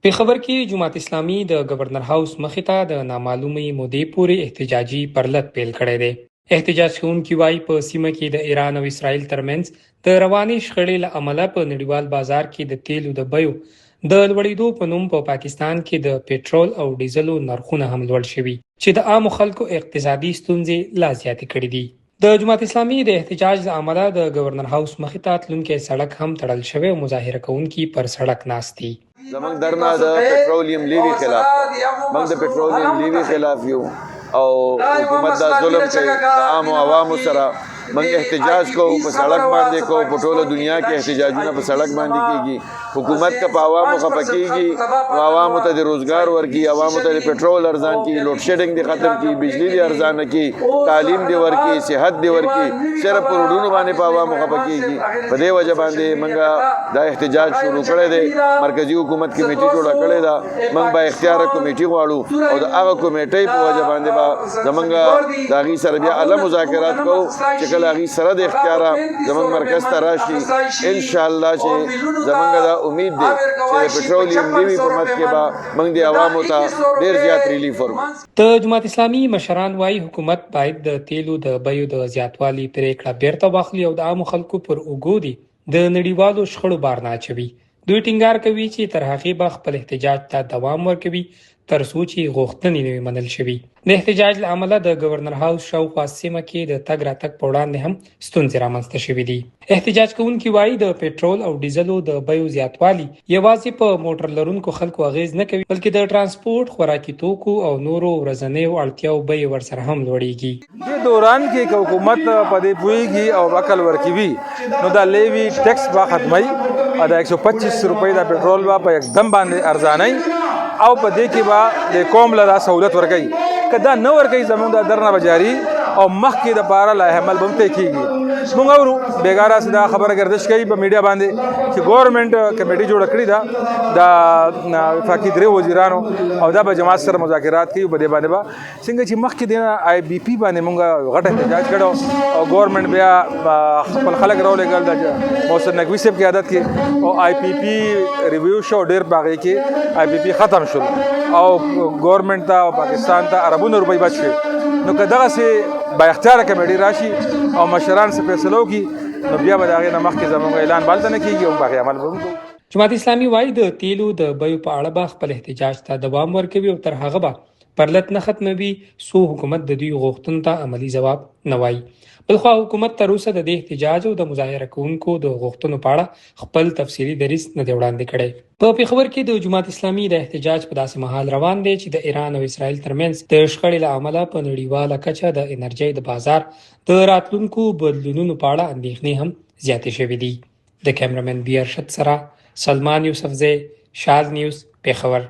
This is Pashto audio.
پېښور کې جماعت اسلامي د گورنر هاوس مخې ته د نامعلومې مودې پورې احتجاجي پرلط پیل کړی دی. احتجاج کوونکي وایي په سیمه کې د ایران او اسرائیل ترمنځ د روانې شخړې له امله په نړیوال بازار کې د تیلو د بیو د لوړېدو په نوم په پاکستان کې د پېټرول او ډیزلو نرخونه هم لوړ شوي چې د عامو خلکو اقتصادي ستونزې لا زیاتې کړي دي. د جماعت اسلامي د احتجاج له امله د گورنر هاوس مخې ته تلونکی سړک هم تړل شوی او مظاهره کوونکي پر سړک ناست دي. زمونږ درنه د پټرولیم لیوي خلاف موږ د پټرولیم لیوي خلاف یو او حکومت دا ظلم کوي د عامو عوامو سره. موږ احتجاج کوو په سړک باندې کوو په ټوله دنیا کې احتجاجونه په سړک باندې کیږي. حکومت که په عوامو خفه کیږي عوامو ته د روزګار ورکړي، عوامو ته د پټرول ارزان کړي، لوډ شیډینګ دې ختم کړي، بجلی دې ارزانه کړي، تعلیم دې ورکړي، صحت دې ورکړي. صرف په روډونو باندې په عوامو خفه کیږي. په دې وجه باندې موږ دا احتجاج شروع کړی دی. مرکزی حکومت کمیټي جوړه کړې ده. موږ با اختیار کمیټي غواړو او د هغه کمیټۍ په وجه باندې به زمونږ د هغې سره بیا اعلی مذاکرات کوو چې کله هغې سره د اختیاره زمونږ مرکز ته راشي. انشاءالله چې زمونږ دا امید دی چې د پټرولیم لیوي په مد کې به موږ د عوامو ته ډېر زیات ریلیف ورکړو. د جماعت اسلامي مشران وایي حکومت باید د تیلو د بیو د زیاتوالي پرېکړه بیرته واخلي او د عامو خلکو پر اوږو دي د نړیوالو شخړو بار نه اچوي. دوی ټینګار کوي چې تر هغې به خپل احتجاج ته دوام ورکوي تر څو چې غوښتنې نه وي منل شوي. د احتجاج له امله د گورنر هاوس شاوخوا سیمه کې د تګ راتګ په وړاندې هم ستونزې رامنځته شوي دي. احتجاج کوونکي وایي د پېټرول او ډیزلو د بیو زیاتوالي یوازې په موټر لرونکو خلکو اغیز نه کوي بلکې د ترانسپورت، خوراکي توکو او نورو ورځنیو اړتیاو بیې ورسره هم لوړېږي. دې دوران کې که حکومت په دې پوهېږي او عقل ورکوي نو دا لیوي ټیکس به ختموي او د 125 روپۍ د پېټرول به په یکدم باندې ارزانوي او په دې کې به د قوم له سہولت ورکوي. که دا نه ورکوي زموږ د درنه به جاري او مخکې د پاره لایحه عمل به هم طی کېږي. موږ اورو بېګاره چې دا خبره گردش کوي په میډیا باندې چې ګورنمنټ کمیټي جوړه کړې ده د وفاقي درې وزیرانو او دا به جماعت سره مذاکرات کوي. په دې باندې به څنګه چې مخکې د آی بي پي باندې موږ غټ احتجاج کړو او ګورنمنټ بیا خپل خلک راولېږل د محسن نقوي صاحب قیادت کې او آی پي پي ریویو شو ډېر په هغې کې آی پي پي ختم شول او ګورنمنټ ته او پاکستان ته اربونه روپۍ بچ شوې. نو که دغسې با اختیاره کمیټي راشي او مشران څه فیصله وکړي نو بیا به د هغې نه مخکې زموږ اعلان به هلته نه کېږي او په هغې عمل به هم کوو. جماعت اسلامي وایي د تیلو د بیو په اړه به خپل احتجاج ته دوام ورکوي او تر هغه به پرلط نه ختموي څو حکومت د دوی غوښتنو ته عملي ځواب نه وایي. بلخوا حکومت تر اوسه د دې احتجاج او د مظاهره کوونکو د غوښتنو په اړه خپل تفصیلي دریځ نه دی وړاندې کړی. په پېښور کې د جماعت اسلامي د احتجاج په داسې مهال روان دی چې د ایران او اسرائیل ترمنځ د شخړې له امله په نړیواله کچه د انرژۍ د بازار د راتلونکو بدلونونو په اړه اندېښنې هم زیاتې شوې دي. د کیمرمن بي ارشد سره سلمان یوسفزی، شال نیوز، پېښور.